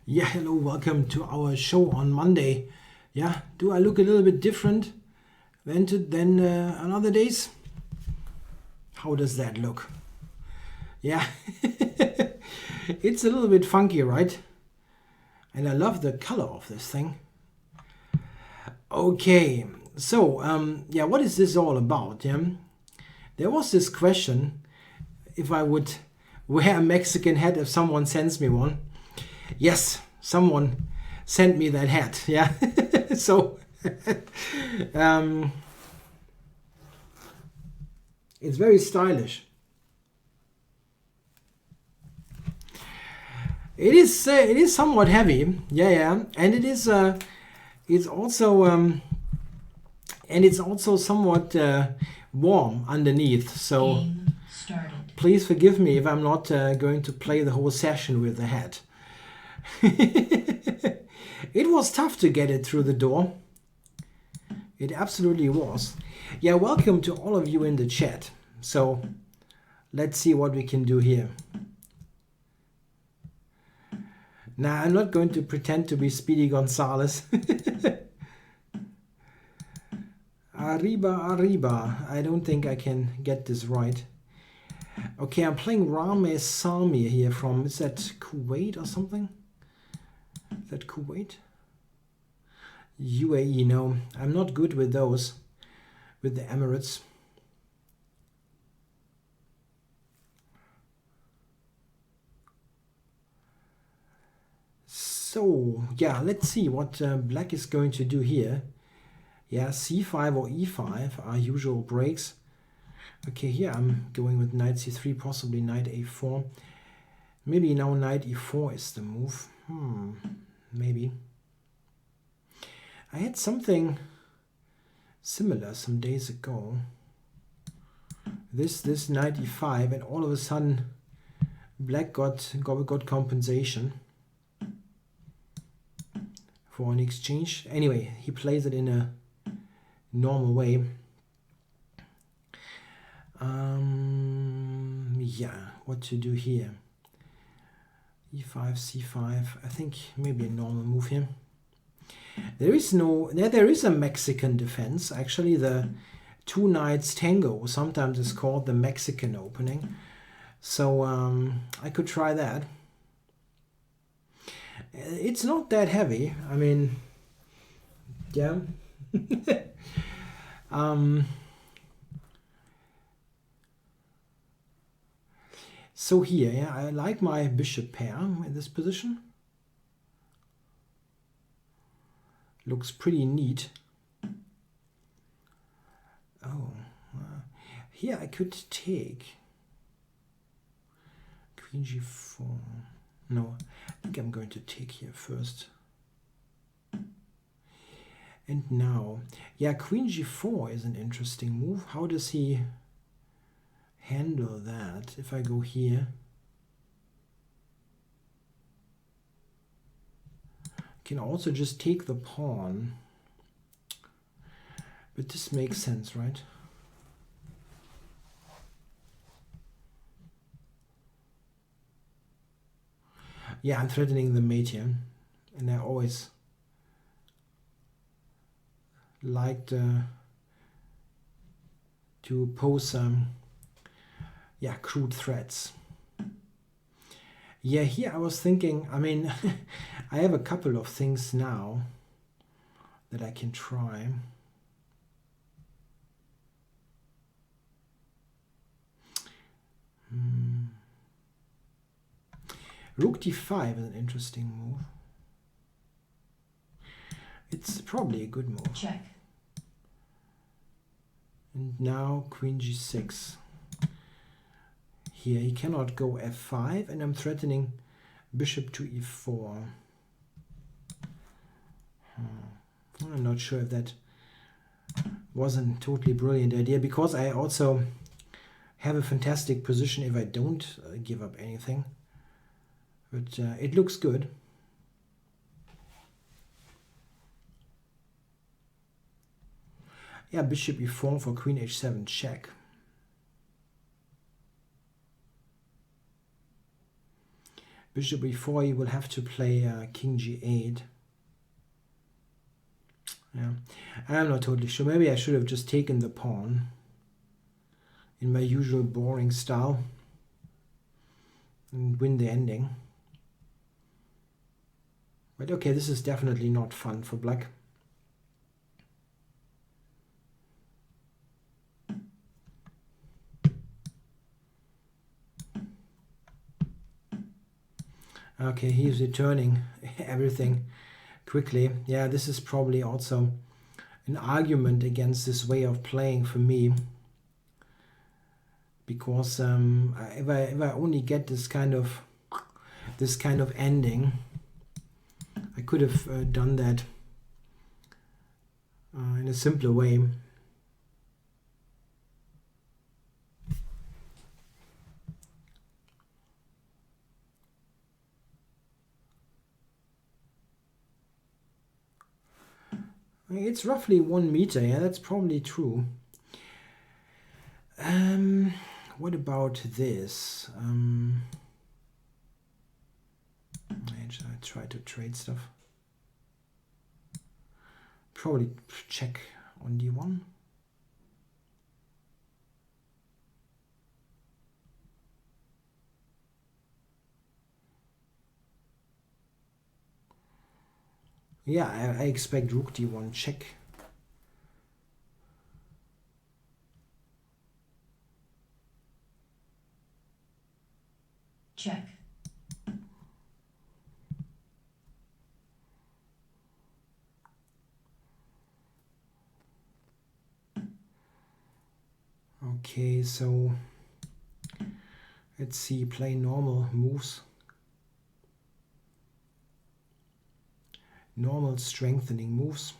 Yeah, hello, welcome to our show on Monday. Yeah, do I look a little bit different than on other days? How does that look? Yeah, it's a little bit funky, right? And I love the color of this thing. Okay, so yeah, what is this all about? Yeah, there was this question if I would wear a Mexican hat if someone sends me one. Yes, someone sent me that hat. Yeah, so it's very stylish. It is somewhat heavy. Yeah, and it's also somewhat warm underneath. So please forgive me if I'm not going to play the whole session with the hat. It was tough to get it through the door. It absolutely was. Yeah, welcome to all of you in the chat. So let's see what we can do here. Now, I'm not going to pretend to be Speedy Gonzalez. Arriba. I don't think I can get this right. Okay, I'm playing Rame Sami here from, is that Kuwait or something? Is that Kuwait? UAE, no. I'm not good with those, with the Emirates. So, yeah, let's see what black is going to do here. Yeah, c5 or e5 are usual breaks. Okay, here I'm going with knight c3, possibly knight a4. Maybe now knight e4 is the move. Maybe. I had something similar some days ago. This knight e5, and all of a sudden black got compensation for an exchange. Anyway, he plays it in a normal way. Yeah, what to do here? e5, c5. I think maybe a normal move here. There is a Mexican defense. Actually, the two knights tango sometimes is called the Mexican opening. So I could try that. It's not that heavy. I mean, yeah. So here, yeah, I like my bishop pair in this position. Looks pretty neat. Oh, here I could take queen g4. No, I think I'm going to take here first. And now, yeah, queen g4 is an interesting move. How does he handle that if I go here? I can also just take the pawn. But this makes sense, right? Yeah, I'm threatening the mate here. And I always liked to pose crude threats. Yeah, here I was thinking, I mean, I have a couple of things now that I can try. Rook d5 is an interesting move. It's probably a good move. Check. And now queen g6. Here he cannot go f5, and I'm threatening bishop to e4. I'm not sure if that was a totally brilliant idea, because I also have a fantastic position if I don't give up anything. But it looks good. Yeah, bishop e4 for queen h7 check. Bishop e4, he will have to play king g8. Yeah, I'm not totally sure. Maybe I should have just taken the pawn in my usual boring style and win the ending. But okay, this is definitely not fun for black. Okay, he's returning everything quickly. Yeah, this is probably also an argument against this way of playing for me, because if I only get this kind of ending, I could have done that in a simpler way. It's roughly 1 meter, yeah, that's probably true. What about this? I try to trade stuff. Probably check on d1. Yeah, I expect rook d1 check. Check. Okay, so let's see, play normal moves. Normal strengthening moves.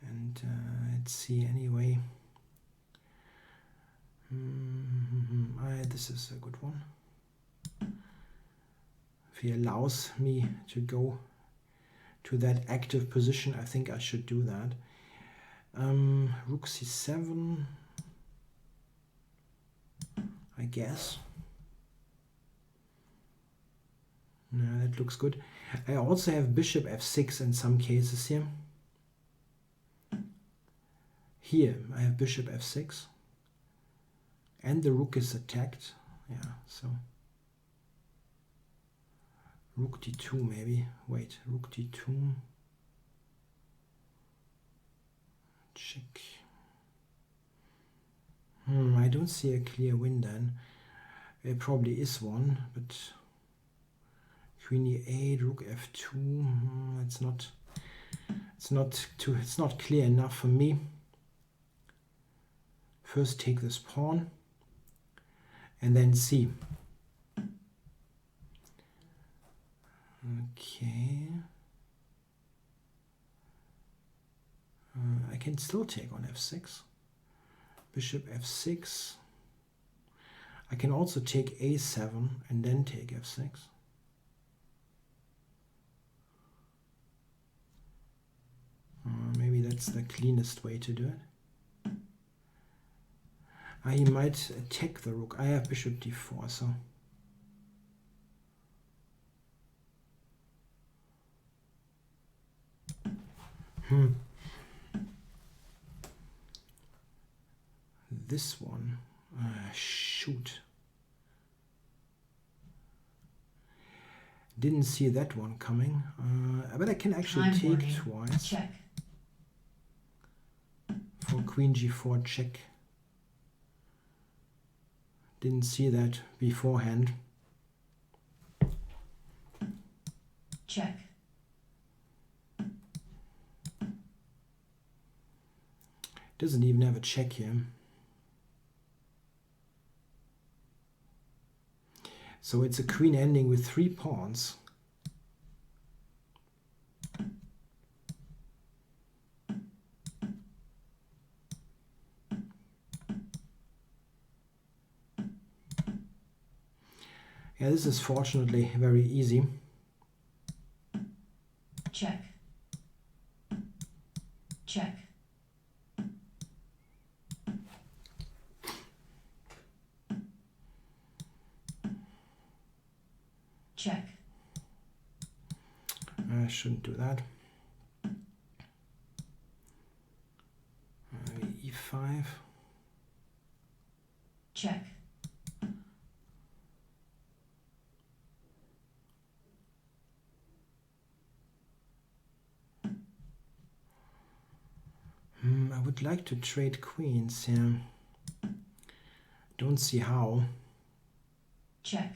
And let's see anyway. This is a good one. If he allows me to go to that active position, I think I should do that. Rook c7, I guess. No, that looks good. I also have bishop f6 in some cases here. Here I have bishop f6 and the rook is attacked. Yeah, so rook d2 maybe. Wait, rook d2. Check. I don't see a clear win then. There probably is one, but queen e8, rook f2. It's not clear enough for me. First take this pawn and then c. Okay. I can still take on f6. Bishop f6. I can also take a7 and then take f6. Maybe that's the cleanest way to do it. He might attack the rook. I have bishop d4, so this one. Shoot. Didn't see that one coming. But I can actually take twice. Check. For queen g4 check. Didn't see that beforehand. Check. Doesn't even have a check here. So it's a queen ending with 3 pawns. Yeah, this is fortunately very easy. Check. Check. I shouldn't do that. E5. Check. I would like to trade queens here. Don't see how. Check.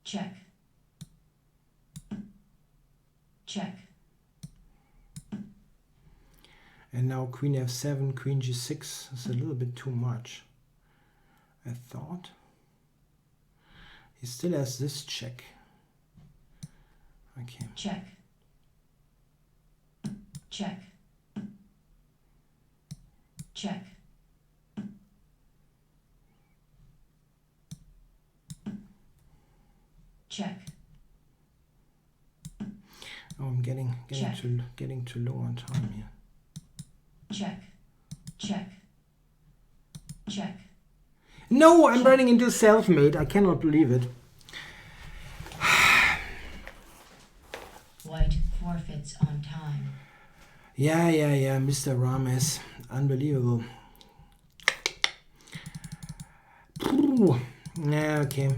Check. Check. And now queen f7, queen g6 is a little bit too much, I thought. He still has this check. Okay. Check. Check. Check. Check. Oh, I'm getting too low on time here. Check. Check. Check. No, I'm running into self-made. I cannot believe it. White forfeits on time. Yeah, Mr. Rames. Unbelievable. Yeah, okay.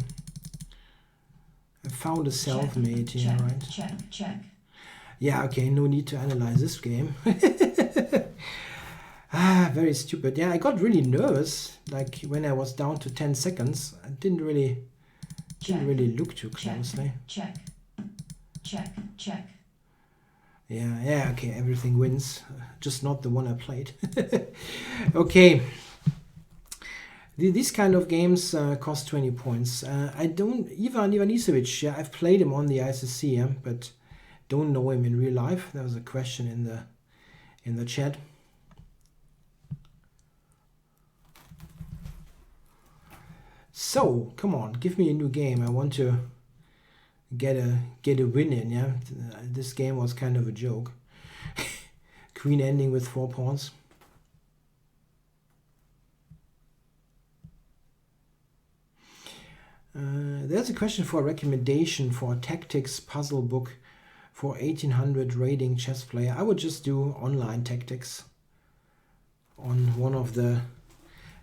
I found a self-made here, check, right? Check. Yeah, okay, no need to analyze this game. Very stupid. Yeah, I got really nervous, like when I was down to 10 seconds. I didn't really look too closely. Check. Yeah, okay, everything wins. Just not the one I played. Okay. These kind of games cost 20 points. I don't... Ivan Ivanisevic, yeah, I've played him on the ICC, yeah, but don't know him in real life. There was a question in the chat. So, come on, give me a new game. I want to get a win in, yeah. This game was kind of a joke. Queen ending with 4 pawns. There's a question for a recommendation for a tactics puzzle book for 1800 rating chess player. I would just do online tactics on one of the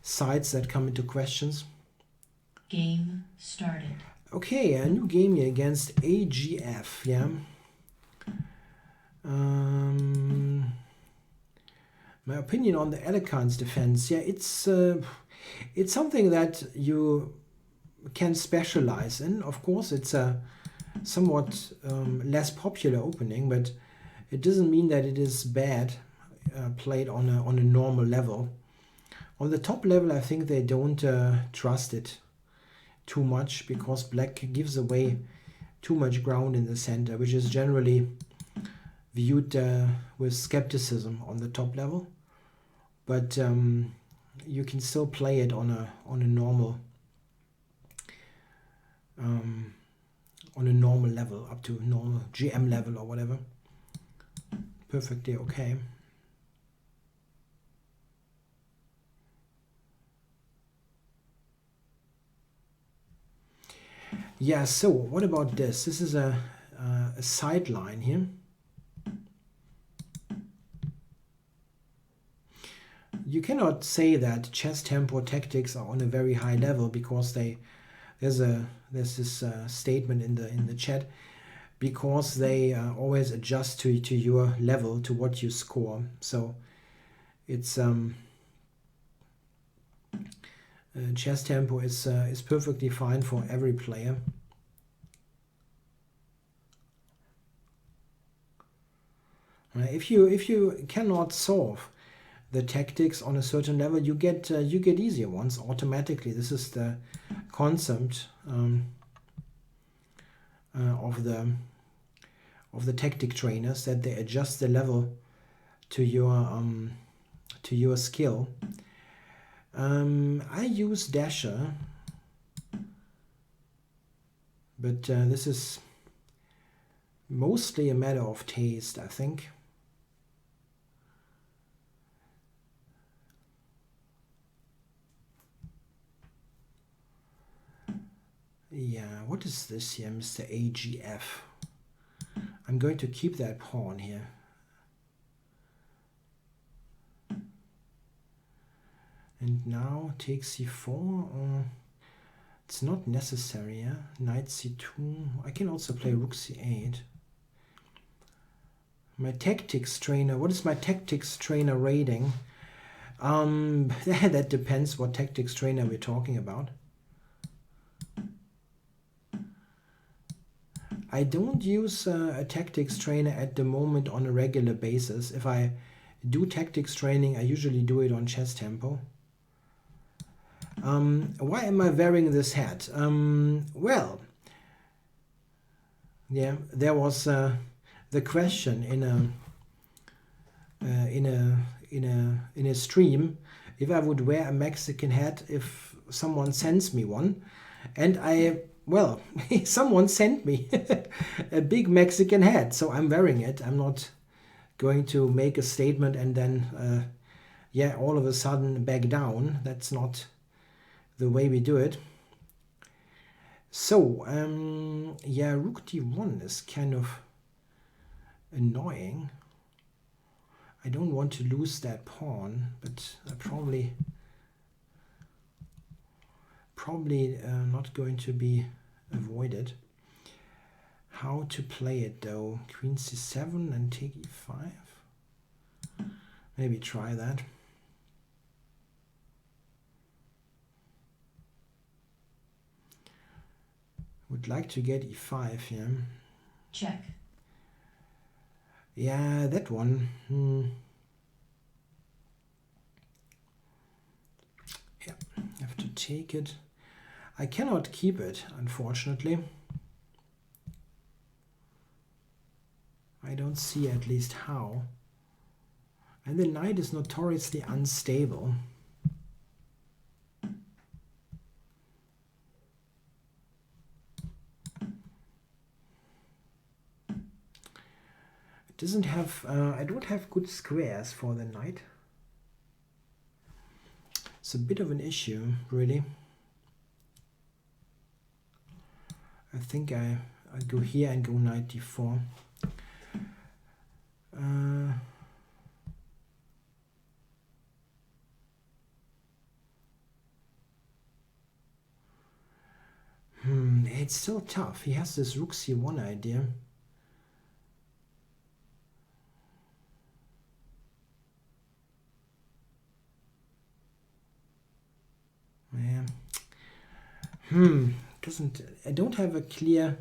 sites that come into questions. Game started. Okay, a new game here against AGF, yeah. My opinion on the Alekhines defense, yeah, it's something that you can specialize in. Of course, it's a somewhat less popular opening, but it doesn't mean that it is bad played on a normal level. On the top level, I think they don't trust it too much because black gives away too much ground in the center, which is generally viewed with skepticism on the top level. But you can still play it on a normal level, up to normal GM level or whatever. Perfectly okay. Yeah, so what about this? This is a sideline here. You cannot say that chess tempo tactics are on a very high level because there's this statement in the chat, because they always adjust to your level, to what you score. So it's chess tempo is perfectly fine for every player. If you cannot solve the tactics on a certain level, you get easier ones automatically. This is the concept of the tactic trainers, that they adjust the level to your skill. I use Dasher, but this is mostly a matter of taste, I think. Yeah, what is this here, Mr. AGF? I'm going to keep that pawn here. And now take c4. It's not necessary, yeah? Knight c2. I can also play rook c8. My tactics trainer, what is my tactics trainer rating? That depends what tactics trainer we're talking about. I don't use a tactics trainer at the moment on a regular basis. If I do tactics training, I usually do it on Chess Tempo. Why am I wearing this hat? Well, yeah, there was the question in a stream if I would wear a Mexican hat if someone sends me one, and well, someone sent me a big Mexican hat, so I'm wearing it. I'm not going to make a statement and then yeah, all of a sudden back down. That's not the way we do it. So yeah, rook d1 is kind of annoying. I don't want to lose that pawn, but I probably not going to be avoided. How to play it though? Queen c7 and take e5. Maybe try that. Would like to get e5 here. Check. Yeah, that one. Yeah, have to take it. I cannot keep it, unfortunately. I don't see at least how. And the knight is notoriously unstable. It doesn't have, I don't have good squares for the knight. It's a bit of an issue, really. I think I go here and go knight d4. It's still tough. He has this rook c1 idea. Yeah. I don't have a clear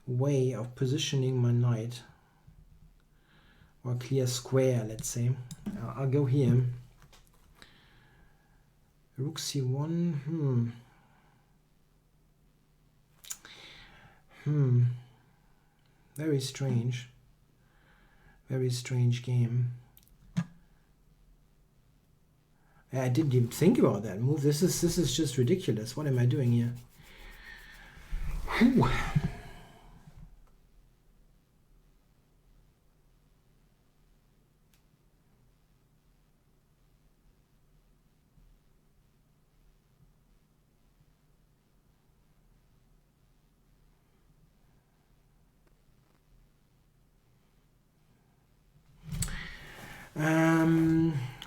way of positioning my knight, or a clear square, let's say. I'll go here. Rook c1. Very strange. Very strange game. I didn't even think about that move. This is just ridiculous. What am I doing here? Whew.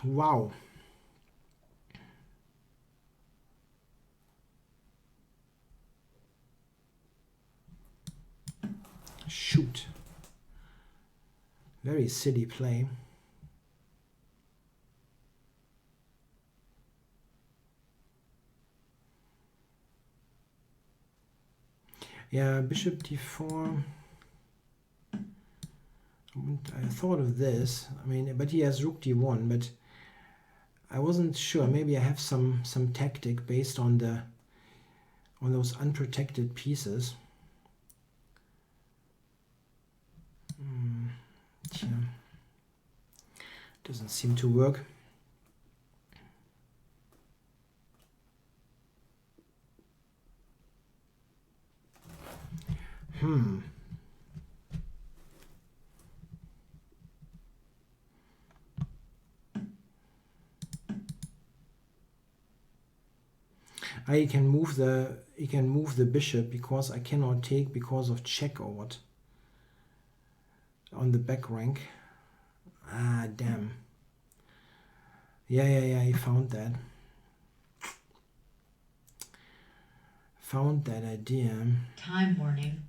Wow. Shoot. Very silly play. Yeah, bishop d4. I thought of this. I mean, but he has rook d1, but I wasn't sure. Maybe I have some tactic based on those unprotected pieces. Yeah. Doesn't seem to work. He can move the bishop because I cannot take because of check or what on the back rank. Ah, damn. Yeah, he found that. Found that idea. Time warning.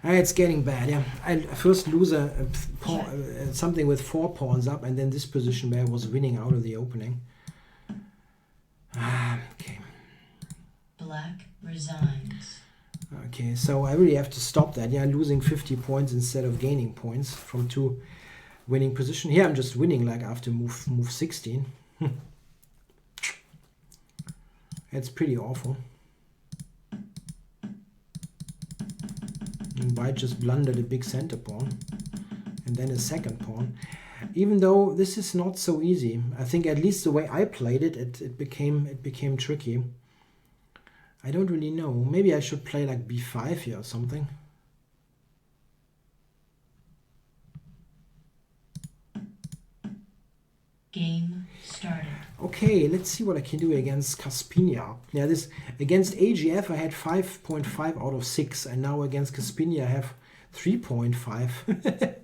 It's getting bad, yeah. I first lose a pawn, something with 4 pawns up, and then this position where I was winning out of the opening. Okay. Black resigns. Okay, so I really have to stop that. Yeah, losing 50 points instead of gaining points from 2 winning position. Here I'm just winning like after move 16. It's pretty awful. And white just blundered a big center pawn and then a second pawn. Even though this is not so easy, I think at least the way I played it, it became tricky. I don't really know. Maybe I should play like b5 here or something. Game started. Okay, let's see what I can do against Kaspinia. Yeah, this against AGF I had 5.5 out of 6, and now against Kaspinia I have 3.5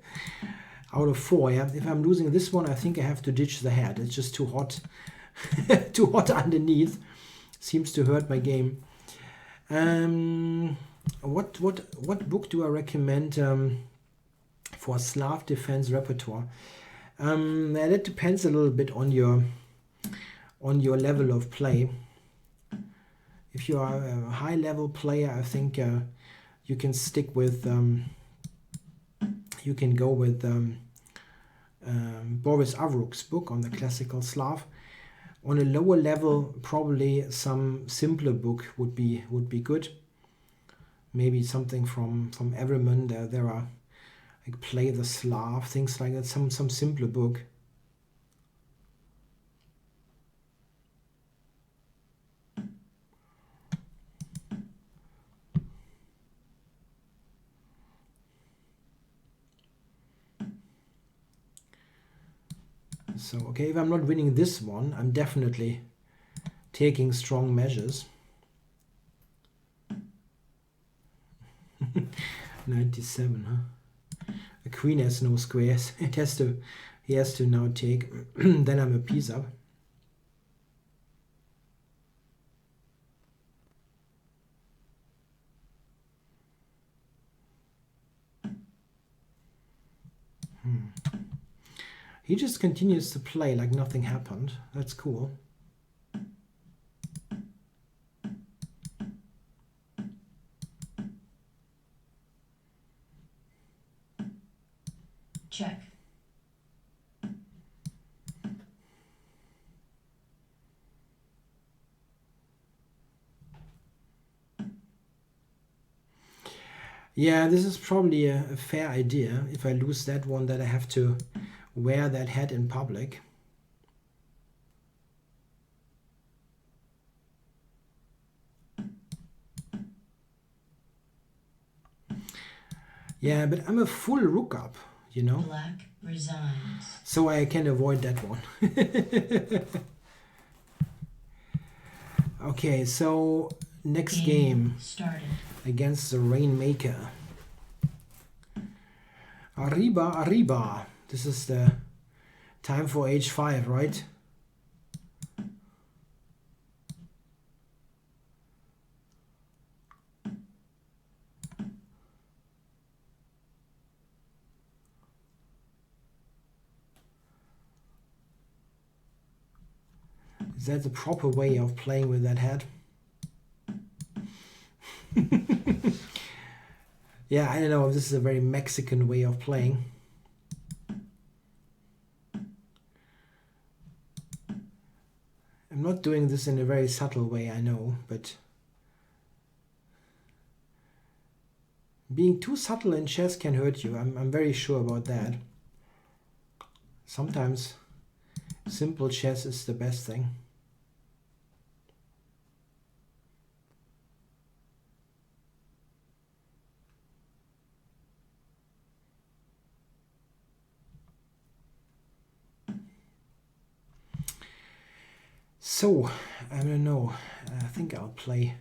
out of 4. Yeah, if I'm losing this one, I think I have to ditch the head. It's just too hot, too hot underneath. Seems to hurt my game. What book do I recommend for Slav defense repertoire? That depends a little bit on your level of play. If you are a high level player, I think you can stick with you can go with Boris Avruk's book on the classical Slav. On a lower level, probably some simpler book would be good. Maybe something from Everman. There are like Play the Slav, things like that. Some simpler book. So, okay, if I'm not winning this one, I'm definitely taking strong measures. 97, huh? The queen has no squares. He has to now take. Then I'm a piece up. He just continues to play like nothing happened. That's cool. Check. Yeah, this is probably a fair idea. If I lose that one, that I have to wear that hat in public. Yeah, but I'm a full rook up, you know. Black resigns. So I can avoid that one. Okay, so next game started. Against the Rainmaker. Arriba. This is the time for h5, right? Is that the proper way of playing with that head? Yeah, I don't know if this is a very Mexican way of playing. I'm not doing this in a very subtle way, I know, but being too subtle in chess can hurt you. I'm very sure about that. Sometimes simple chess is the best thing. So, I don't know. I think I'll play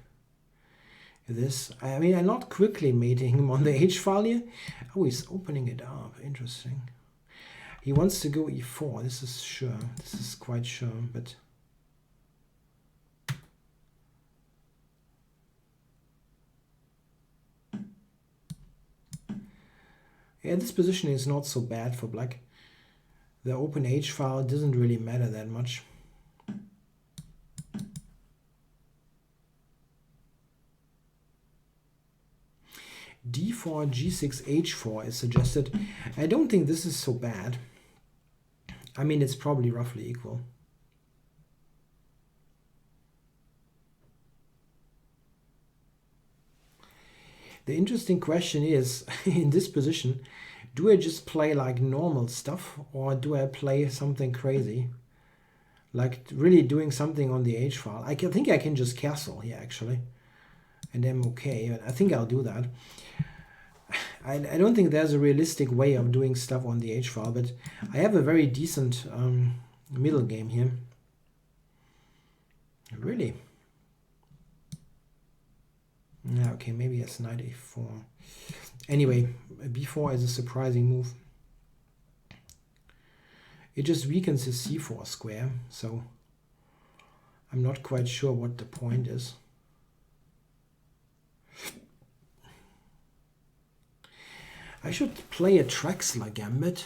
this. I mean, I'm not quickly mating him on the H file here. Oh, he's opening it up. Interesting. He wants to go e4. This is sure. This is quite sure, but... yeah, this position is not so bad for black. The open H file doesn't really matter that much. D4, G6, H4 is suggested. I don't think this is so bad. I mean, it's probably roughly equal. The interesting question is, in this position, do I just play like normal stuff, or do I play something crazy? Like really doing something on the H file. I think I can just castle here, actually. And I'm okay, but I think I'll do that. I don't think there's a realistic way of doing stuff on the H file, but I have a very decent middle game here. Really? Yeah, okay, maybe it's knight a4. Anyway, b4 is a surprising move. It just weakens his c4 square, so I'm not quite sure what the point is. I should play a Trexler gambit.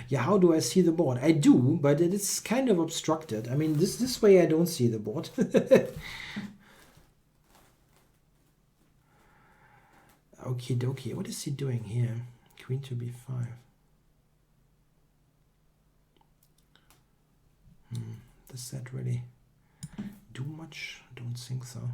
Yeah, how do I see the board? I do, but it's kind of obstructed. I mean, this way I don't see the board. Okie dokie. What is he doing here? Queen to b5. Does that really do much? I don't think so.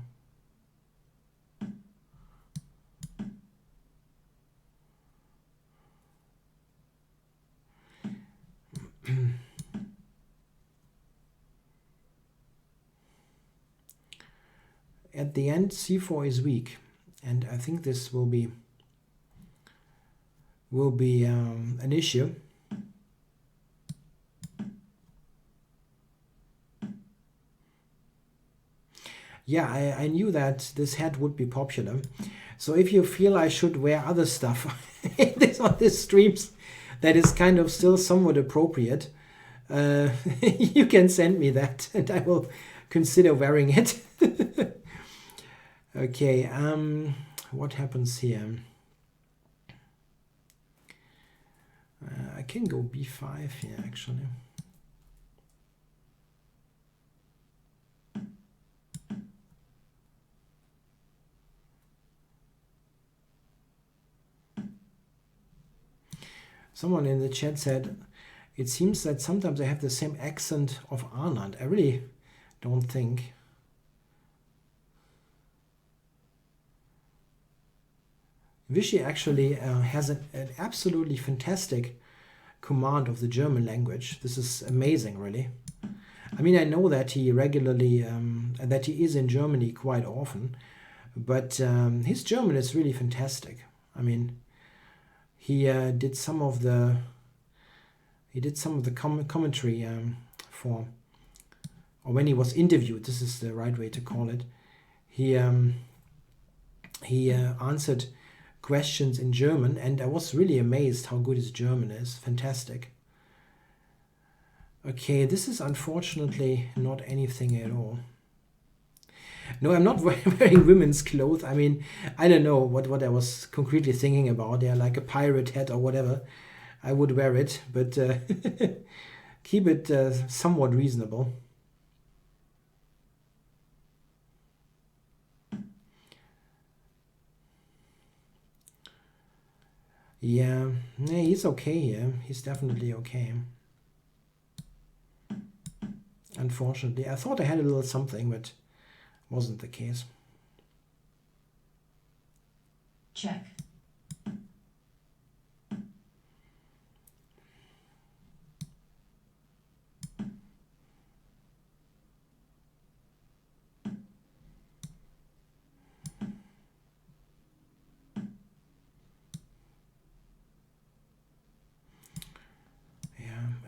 At the end, c4 is weak, and I think this will be an issue. Yeah, I knew that this hat would be popular. So if you feel I should wear other stuff on this streams that is kind of still somewhat appropriate, you can send me that and I will consider wearing it. Okay, what happens here? I can go b5 here, actually. Someone in the chat said, it seems that sometimes I have the same accent of Arnold. I really don't think. Vichy actually has an absolutely fantastic command of the German language. This is amazing, really. I mean, I know that he regularly, that he is in Germany quite often, but his German is really fantastic. I mean, he did some of the commentary for, or when he was interviewed. This is the right way to call it. He answered questions in German, and I was really amazed how good his German is. Fantastic. Okay, this is unfortunately not anything at all. No, I'm not wearing women's clothes. I mean, I don't know what I was concretely thinking about. They're like a pirate hat or whatever. I would wear it, but keep it somewhat reasonable. Yeah, he's okay here. He's definitely okay. Unfortunately, I thought I had a little something, but wasn't the case. Check.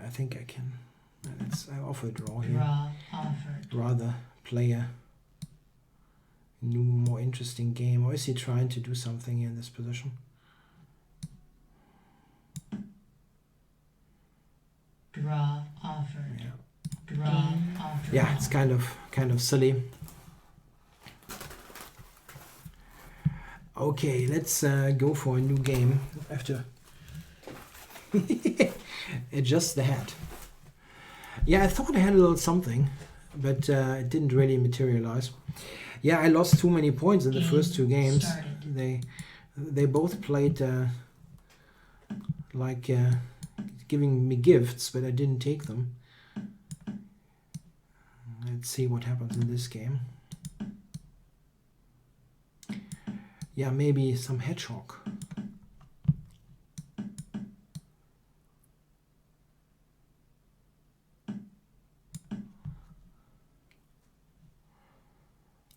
I think I can I offer a draw here. Draw offered. Rather play a new, more interesting game. Or is he trying to do something here in this position? Draw offered. Yeah. Draw offered. Yeah, it's kind of silly. Okay, let's go for a new game. I have to adjust the hat. Yeah, I thought I had a little something, but it didn't really materialize. Yeah, I lost too many points in the first two games. Started. They both played like giving me gifts, but I didn't take them. Let's see what happens in this game. Yeah, maybe some hedgehog.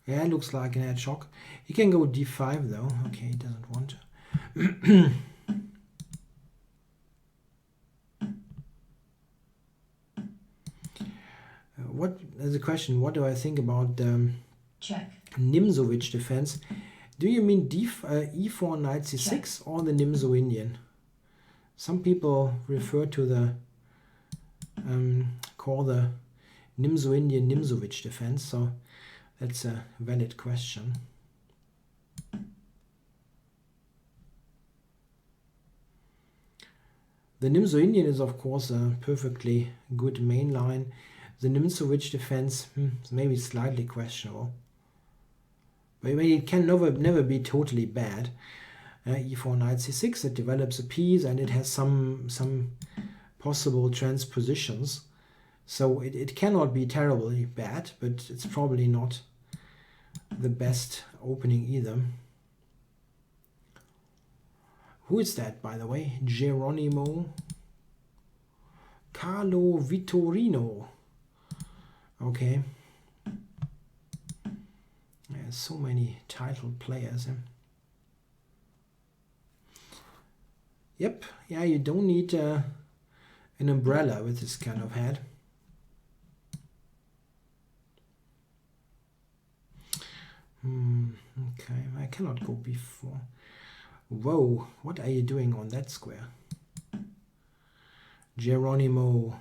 Yeah, it looks like an hedgehog. He can go d5 though. Okay, he doesn't want to. What is the question? What do I think about Check. Nimzowitsch defense? Do you mean e4 knight c6 or the Nimzo Indian? Some people refer to the call the Nimzo Indian Nimzowitsch defense, so that's a valid question. The Nimzo Indian is of course a perfectly good main line. The Nimzowitsch defense is maybe slightly questionable. But it can never be totally bad. e4 knight c6, it develops a piece and it has some possible transpositions. So it cannot be terribly bad, but it's probably not the best opening either. Who is that, by the way? Geronimo Carlo Vittorino. Okay. There's so many titled players. Yep, yeah, you don't need an umbrella with this kind of head. Okay, I cannot go before. Whoa, what are you doing on that square? Geronimo.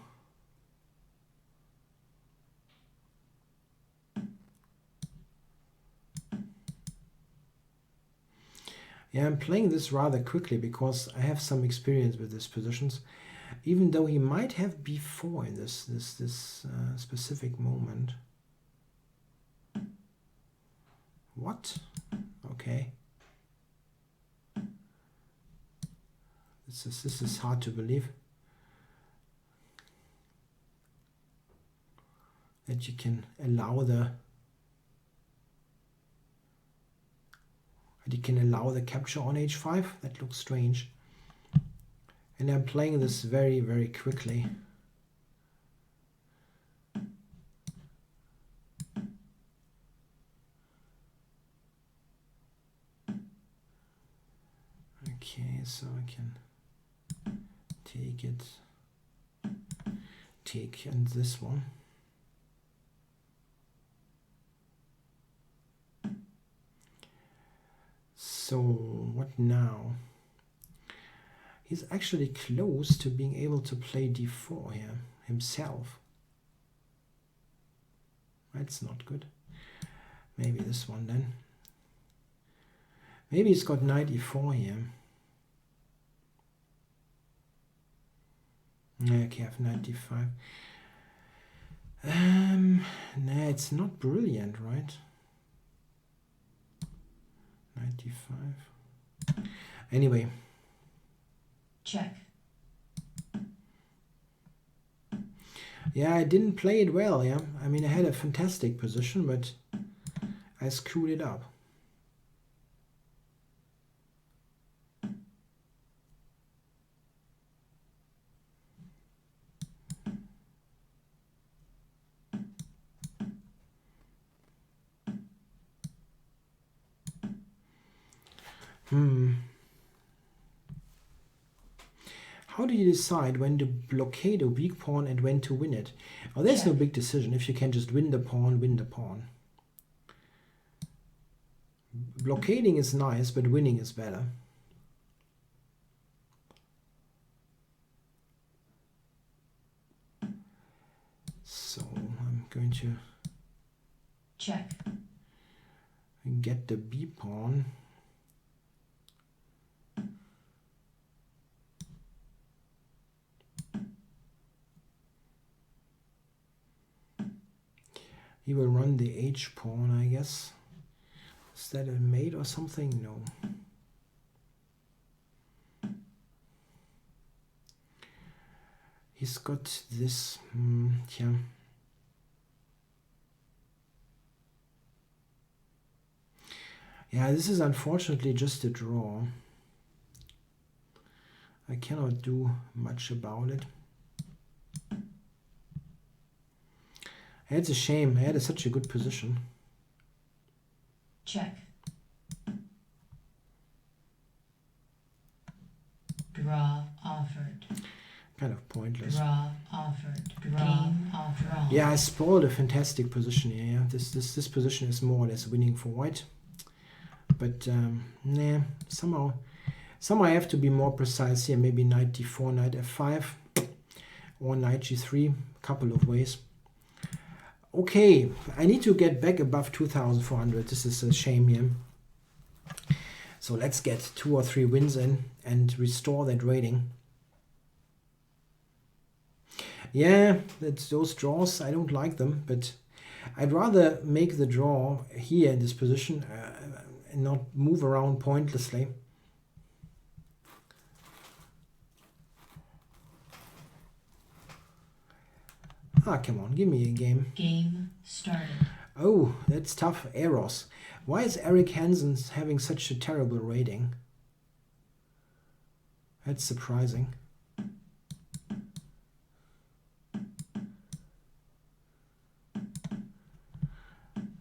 Yeah, I'm playing this rather quickly because I have some experience with these positions, even though he might have before in this specific moment. What? Okay. This is hard to believe. That you can allow the capture on h5. That looks strange. And I'm playing this very, very quickly. Okay, so I can take and this one. So what now? He's actually close to being able to play d4 here himself. That's not good. Maybe this one then. Maybe he's got knight e4 here. Okay, I have knight d5. Nah, it's not brilliant, right? Knight d5. Anyway. Check. Yeah, I didn't play it well, yeah. I mean, I had a fantastic position, but I screwed it up. How do you decide when to blockade a weak pawn and when to win it? Oh, there's no big decision. If you can just win the pawn, win the pawn. Blockading is nice, but winning is better. So I'm going to check. Get the b pawn. He will run the h pawn, I guess. Is that a mate or something? No. He's got this. Yeah. Yeah, this is unfortunately just a draw. I cannot do much about it. It's a shame. I had such a good position. Check. Draw offered. Kind of pointless. Draw offered. Game offered. Yeah, I spoiled a fantastic position here. Yeah, this position is more or less winning for white. But nah, somehow I have to be more precise here. Maybe knight d4, knight f5, or knight g3. Couple of ways. Okay, I need to get back above 2,400. This is a shame here. So let's get 2 or 3 wins in and restore that rating. Yeah, that's those draws. I don't like them, but I'd rather make the draw here in this position and not move around pointlessly. Ah, come on, give me a game. Game started. Oh, that's tough. Eros. Why is Eric Hansen having such a terrible rating? That's surprising.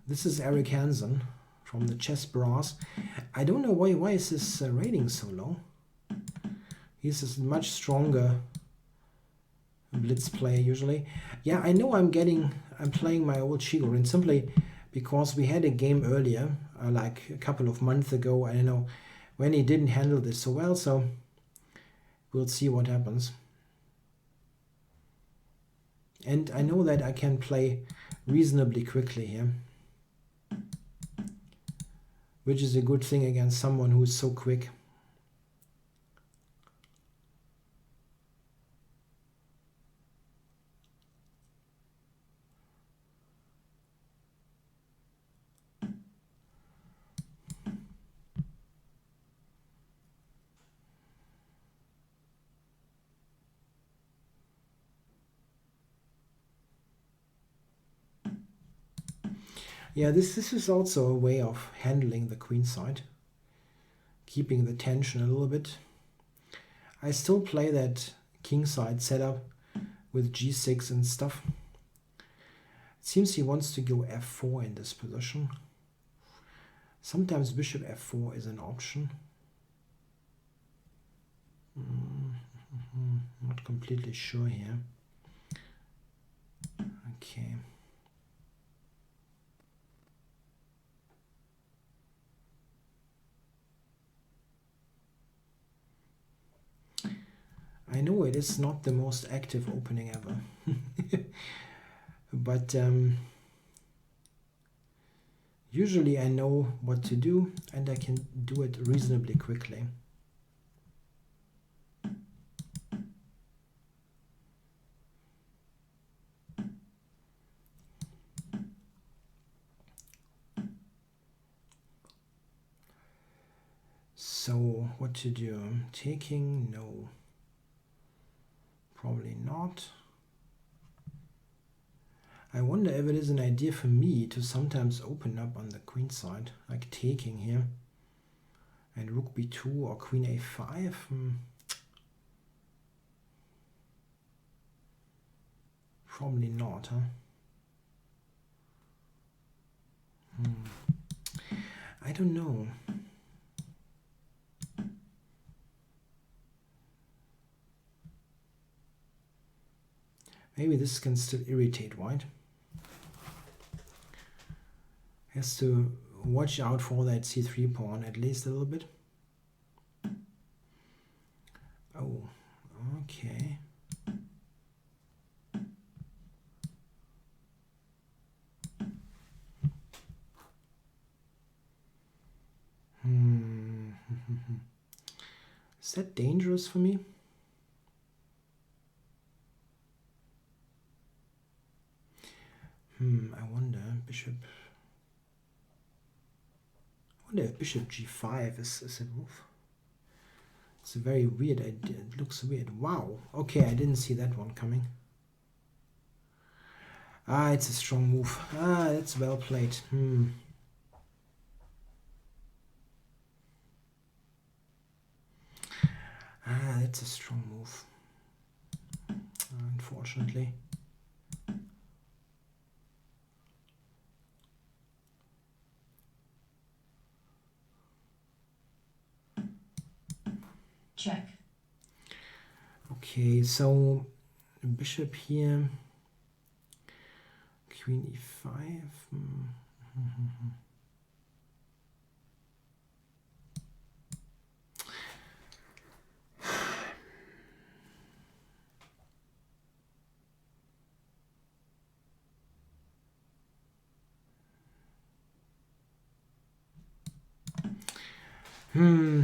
This is Eric Hansen from the Chess Bros. I don't know why is his rating so low. He's a much stronger blitz player usually. Yeah, I know I'm playing my old Shigorin simply because we had a game earlier, like a couple of months ago, I don't know, when he didn't handle this so well, so we'll see what happens. And I know that I can play reasonably quickly here, which is a good thing against someone who's so quick. Yeah, this is also a way of handling the queen side, keeping the tension a little bit. I still play that king side setup with g6 and stuff. It seems he wants to go f4 in this position. Sometimes bishop f4 is an option. Not completely sure here. Okay. I know it is not the most active opening ever, but usually I know what to do and I can do it reasonably quickly. So what to do? Taking? No. Probably not. I wonder if it is an idea for me to sometimes open up on the queen side, like taking here, and rook b2 or queen a5. Probably not, huh? I don't know. Maybe this can still irritate white. Has to watch out for that c3 pawn at least a little bit. Oh, okay. Is that dangerous for me? I wonder, bishop. I wonder if bishop g5 is a move. It's a very weird idea. It looks weird. Wow. Okay, I didn't see that one coming. Ah, it's a strong move. Ah, that's well played. Ah, that's a strong move. Unfortunately. Check. Okay, so bishop here, queen e5.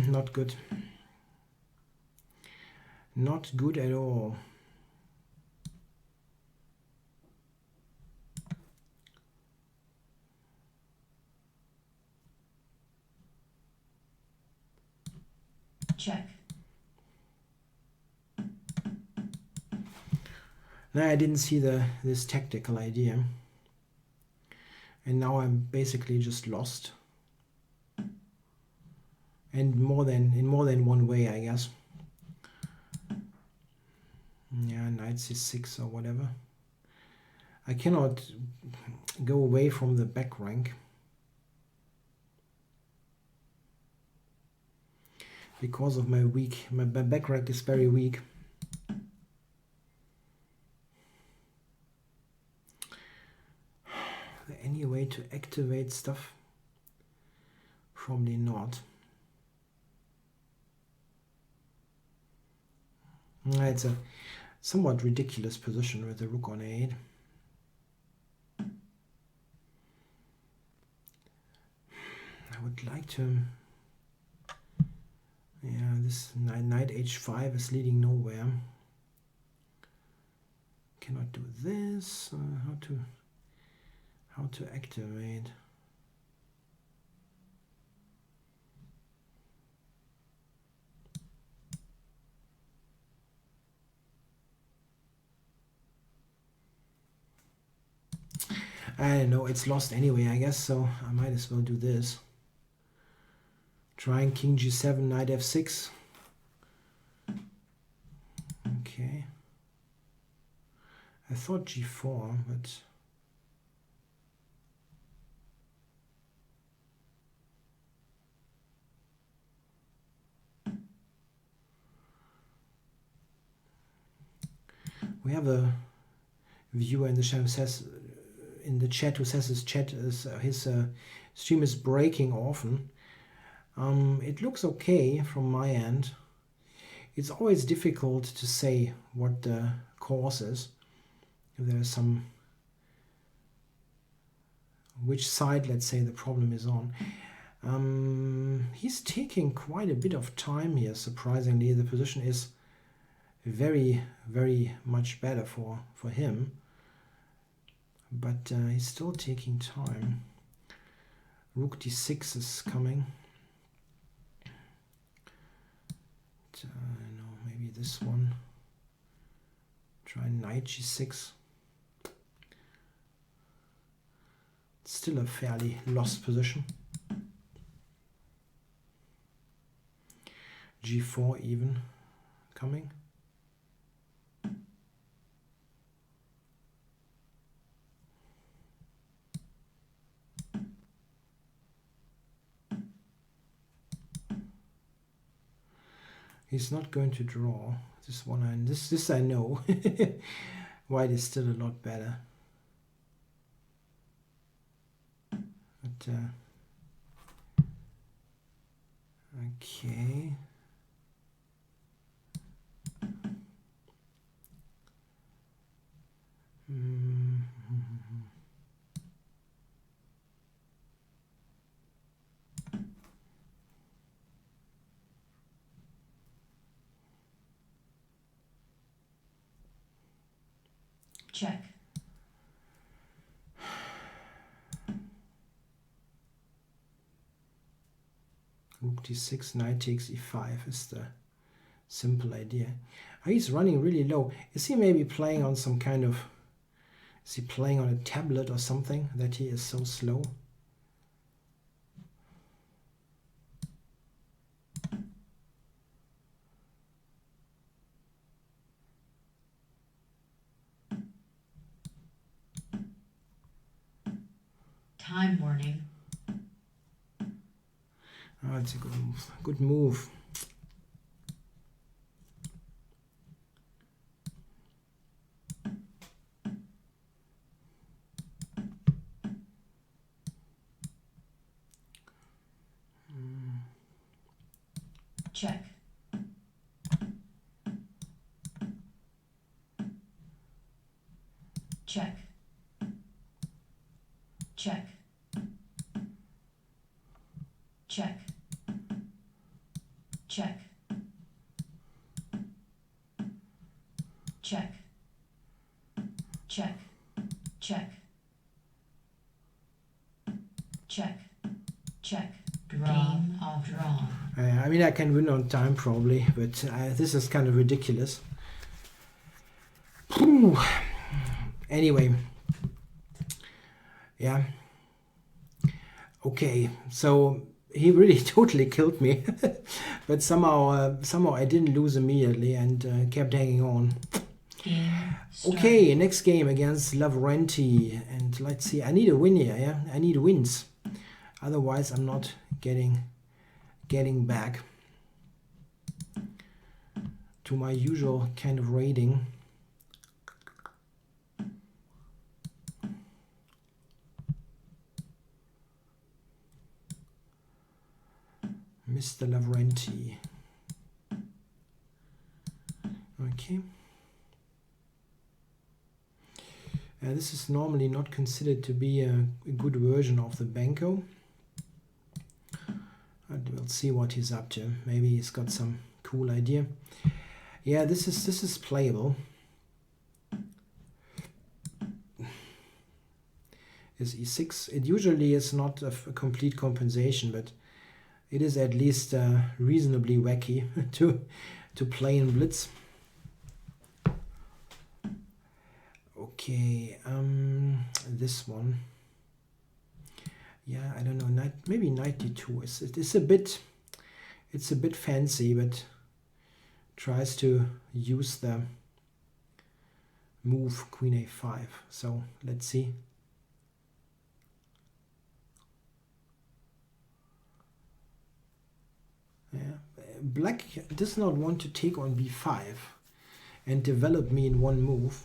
Not good. Not good at all. Check. No, I didn't see this tactical idea. And now I'm basically just lost. And in more than one way, I guess. Yeah, knight c6 or whatever. I cannot go away from the back rank. Because of my back rank is very weak. Is there any way to activate stuff? Probably not. It's a somewhat ridiculous position with the rook on a8. I would like to... Yeah, this knight h5 is leading nowhere. Cannot do this. How to activate? I don't know, it's lost anyway, I guess, so I might as well do this. Trying king g7, knight f6. Okay. I thought g4, but... We have a viewer in the chat who says, his stream is breaking often. It looks okay from my end. It's always difficult to say what the cause is. If there's some, which side, let's say, the problem is on. He's taking quite a bit of time here, surprisingly. The position is very, very much better for him. But he's still taking time. Rook d6 is coming. No, maybe this one. Try knight g6. It's still a fairly lost position. g4 even coming. He's not going to draw this one, and this I know. White is still a lot better. But, okay. Check. Rook d6, knight takes e5 is the simple idea. Oh, he's running really low. Is he maybe playing on some kind of... Is he playing on a tablet or something that he is so slow? Time warning. Oh, it's a good move. Good move. Check. Check. Check. Check. Check. Check. Check. Check. Check. Check. Game of drawn. I mean, I can win on time probably, but this is kind of ridiculous. Whew. Anyway, yeah. Okay, so he really totally killed me, but somehow I didn't lose immediately and kept hanging on. Okay, next game against Lavrenti, and let's see. I need a win here. Yeah, I need wins, otherwise I'm not getting back to my usual kind of rating. Mr. Lavrenti. Okay. This is normally not considered to be a good version of the Banco. But we'll see what he's up to. Maybe he's got some cool idea. Yeah, this is playable. Is e6. It usually is not a complete compensation, but it is at least reasonably wacky to play in blitz. Okay, this one. Yeah, I don't know. Maybe knight d2 it's a bit fancy, but tries to use the move queen a5. So let's see. Yeah, black does not want to take on b5 and develop me in one move.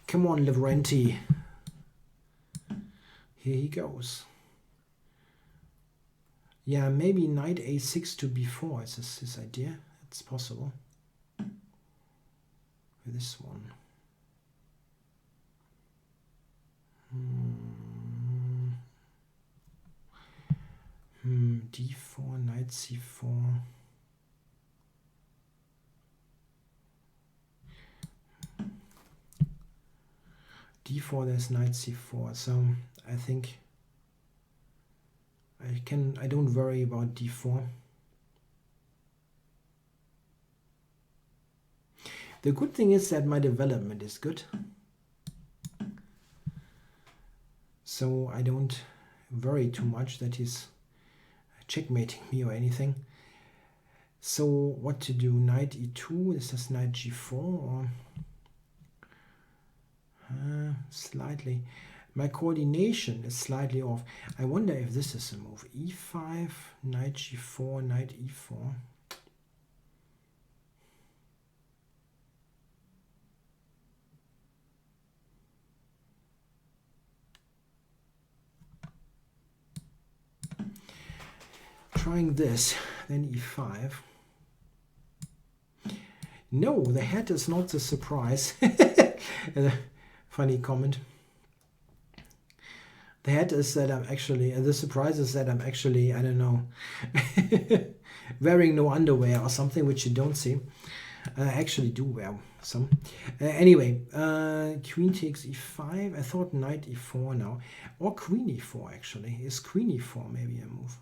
Come on, Lavrenti. Here he goes. Yeah, maybe knight a6 to b4 is his idea. It's possible. This one. D4, knight c4. D4, there's knight c4, so I think I don't worry about d4. The good thing is that my development is good, so I don't worry too much that he's checkmating me or anything. So what to do? Knight e2, is this knight g4 or slightly? My coordination is slightly off. I wonder if this is a move. E5, knight g4, knight e4. Trying this, then e5. No, the hat is not the surprise. Funny comment. The hat is that I'm actually, the surprise is that I'm actually, I don't know, wearing no underwear or something, which you don't see. I actually do wear some. Anyway, queen takes e5. I thought knight e4 now. Or queen e4 actually. Is queen e4 maybe a move?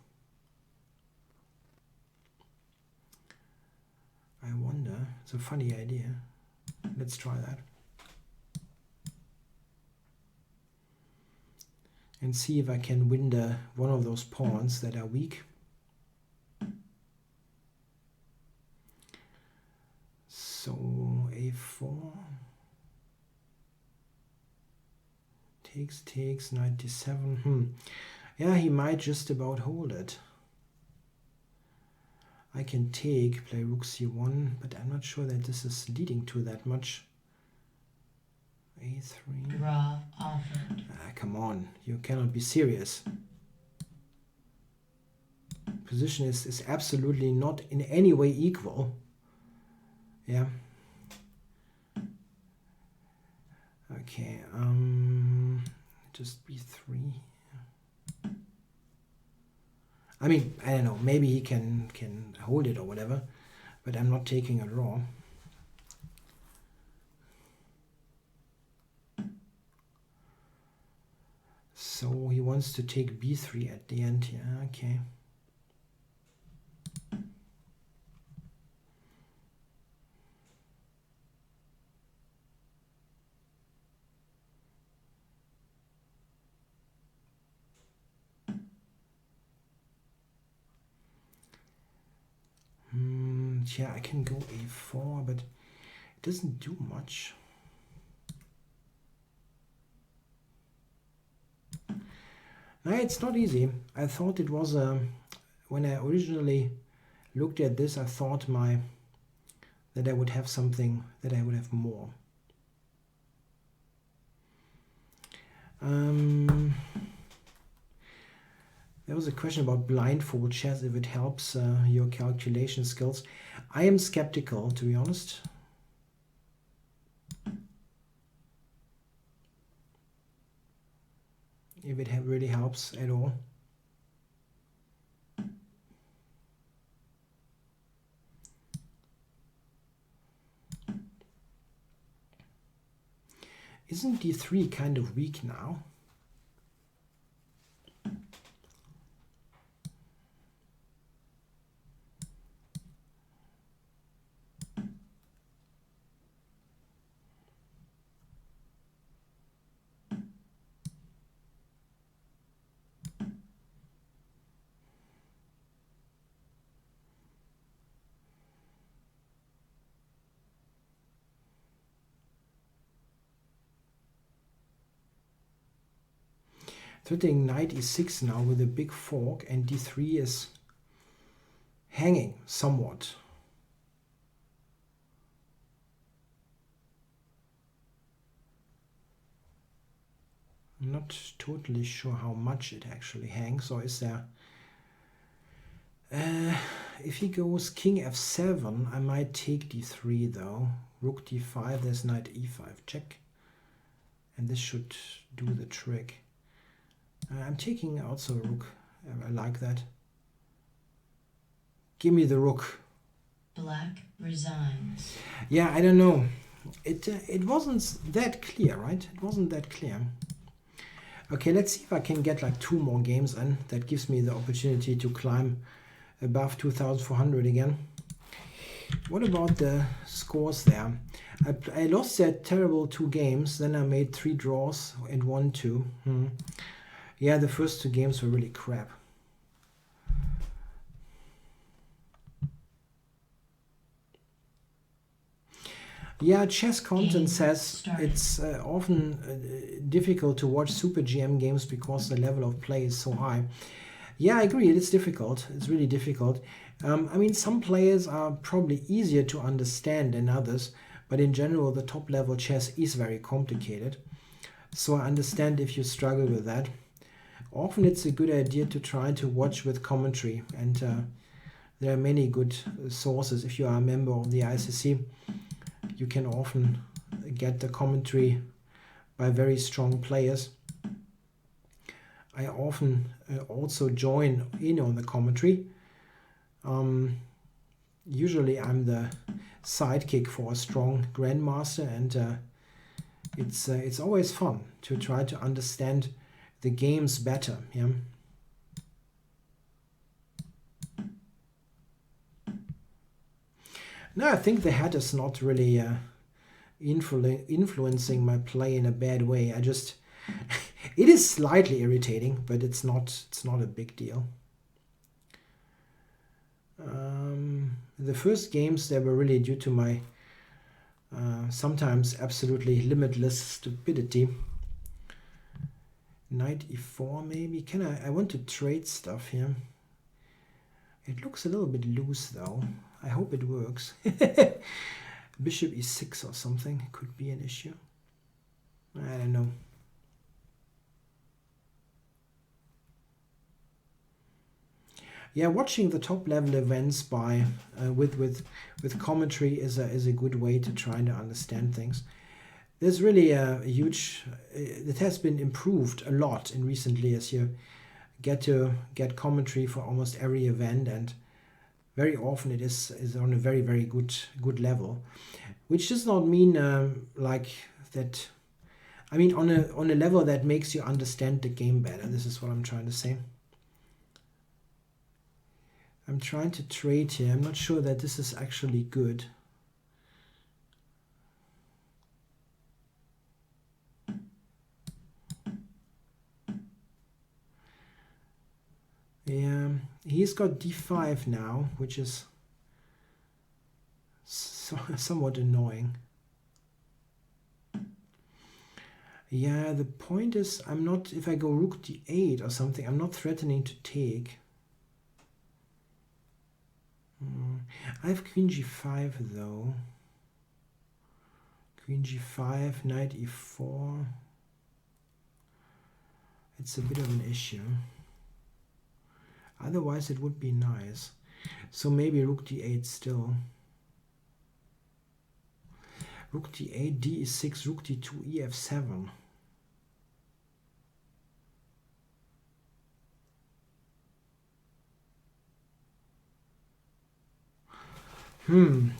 I wonder. It's a funny idea. Let's try that. And see if I can win the one of those pawns that are weak. So a4. Takes, knight d7. Yeah, he might just about hold it. I can take, play rook c1, but I'm not sure that this is leading to that much. a3. Draw offered. Come on, you cannot be serious. Position is absolutely not in any way equal. Yeah. Okay, just b3. I mean, I don't know, maybe he can hold it or whatever, but I'm not taking a draw. So he wants to take b3 at the end here. Okay. Yeah, I can go a4, but it doesn't do much. No, it's not easy. I thought it was when I originally looked at this, I thought that I would have something, that I would have more. There was a question about blindfold chess, if it helps your calculation skills. I am skeptical, to be honest. If it really helps at all. Isn't d3 kind of weak now? Threatening knight e6 now with a big fork, and d3 is hanging somewhat. I'm not totally sure how much it actually hangs, or is there... if he goes king f7, I might take d3 though. Rook d5, there's knight e5, check. And this should do the trick. I'm taking also a rook. I like that. Give me the rook. Black resigns. Yeah, I don't know. It wasn't that clear, right? It wasn't that clear. Okay, let's see if I can get like 2 more games in. That gives me the opportunity to climb above 2,400 again. What about the scores there? I lost that terrible 2 games. Then I made 3 draws and 1-2. Yeah, the first 2 games were really crap. Yeah, Chess Content Game says started. it's often difficult to watch Super GM games because the level of play is so high. Yeah, I agree. It's difficult. It's really difficult. I mean, some players are probably easier to understand than others, but in general, the top level chess is very complicated. So I understand if you struggle with that. Often it's a good idea to try to watch with commentary, and there are many good sources. If you are a member of the ICC, you can often get the commentary by very strong players. I often also join in on the commentary. Usually I'm the sidekick for a strong grandmaster, and it's always fun to try to understand the games better. Yeah. No, I think the hat is not really influencing my play in a bad way. I just it is slightly irritating, but it's not a big deal. The first games, they were really due to my sometimes absolutely limitless stupidity. Knight e4 maybe. I want to trade stuff here. It looks a little bit loose though. I hope it works. Bishop e6 or something could be an issue. I don't know. Yeah, watching the top level events by with commentary is a good way to try to understand things. There's really a huge. It has been improved a lot in recent years. You get commentary for almost every event, and very often it is on a very good level, which does not mean like that. I mean, on a level that makes you understand the game better. This is what I'm trying to say. I'm trying to trade here. I'm not sure that this is actually good. Yeah, he's got d5 now, which is somewhat annoying. Yeah, the point is, I'm not, if I go rook d8 or something, I'm not threatening to take. I have queen g5 though. Queen g5, knight e4. It's a bit of an issue. Otherwise it would be nice. So maybe rook d8 still. Rook d8, d e6, rook d2, ef7.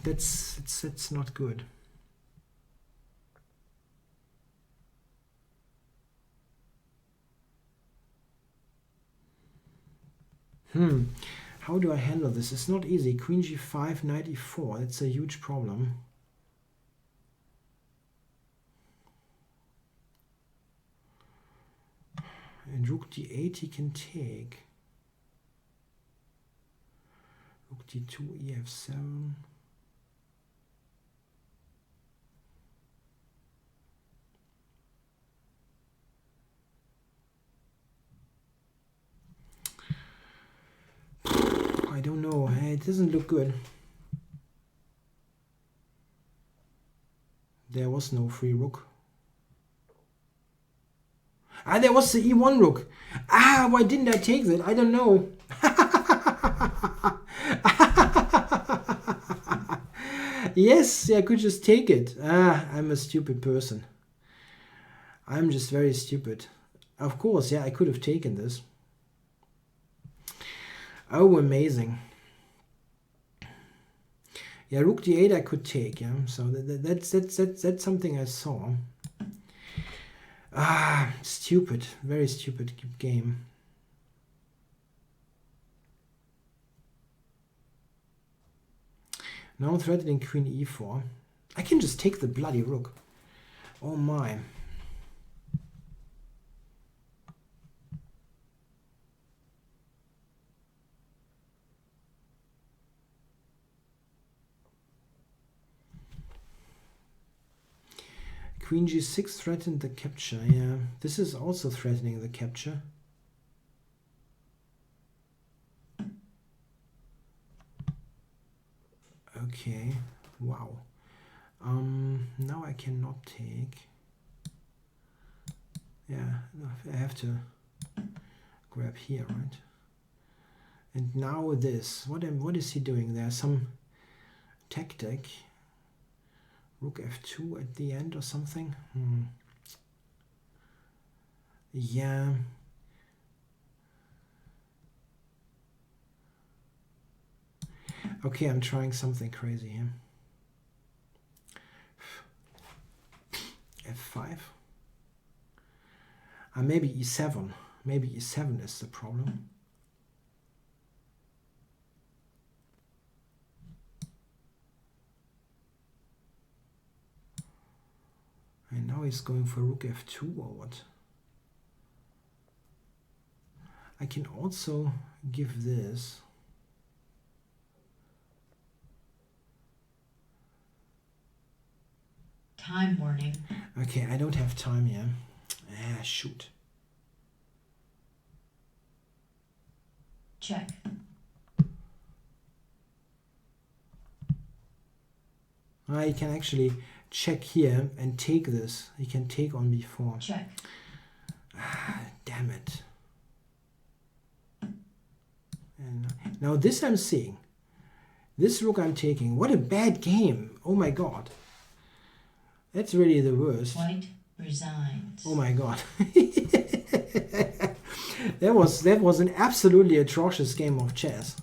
That's not good. How do I handle this? It's not easy. Queen g5, knight e4. That's a huge problem. And rook d8 he can take. Rook d2, ef7. I don't know. It doesn't look good. There was no free rook. Ah, there was the e1 rook. Ah, why didn't I take that? I don't know. Yes, I could just take it. Ah, I'm a stupid person. I'm just very stupid. Of course, yeah, I could have taken this. Oh, amazing. Yeah, rook d8 I could take, yeah. So that's something I saw. Ah, stupid. Very stupid game. Now threatening queen e4. I can just take the bloody rook. Oh my. Queen g6 threatened the capture. Yeah, this is also threatening the capture. Okay, wow. Now I cannot take. Yeah, I have to grab here, right? And now this. What is he doing there? Some tactic. Rook f2 at the end or something? Yeah. Okay, I'm trying something crazy here. f5. Maybe e7. Maybe e7 is the problem. And now he's going for rook f2 or what? I can also give this. Time warning. Okay, I don't have time here. Ah, shoot. Check. You can actually check here and take this. You can take on b4. Check. Damn it. And now this I'm seeing. This rook I'm taking. What a bad game. Oh my god. That's really the worst. White resigns. Oh my god. That was an absolutely atrocious game of chess.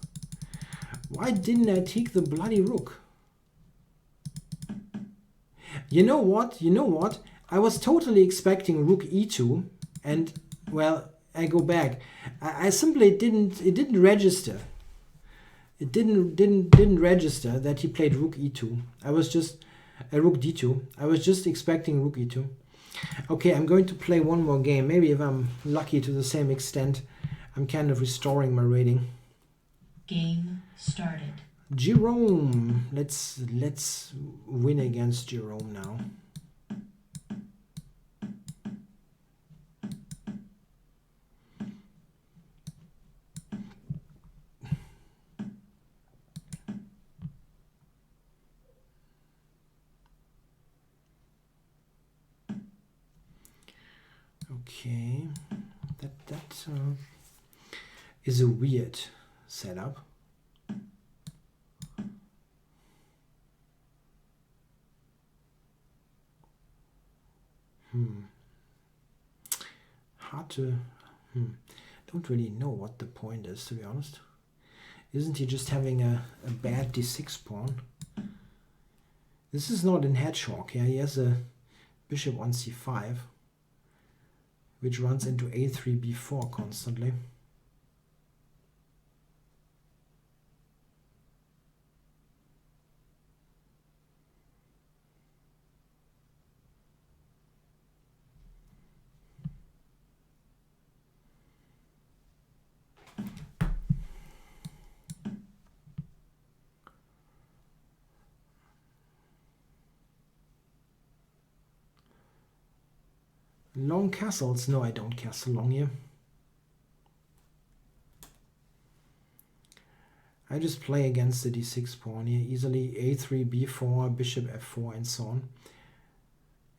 Why didn't I take the bloody rook? You know what? You know what? I was totally expecting rook e2, and well, I go back. I simply didn't. It didn't register. It didn't register that he played rook e2. I was just rook d2. I was just expecting rook e2. Okay, I'm going to play one more game. Maybe if I'm lucky to the same extent, I'm kind of restoring my rating. Game started. Jerome. Let's win against Jerome now. Okay, that is a weird setup. Hard to don't really know what the point is, to be honest. Isn't he just having a bad d6 pawn? This is not in hedgehog. Yeah, he has a bishop on c5, which runs into a3 b4 constantly. Long castles? No, I don't castle long here. I just play against the d6 pawn here easily. a3, b4, bishop f4, and so on.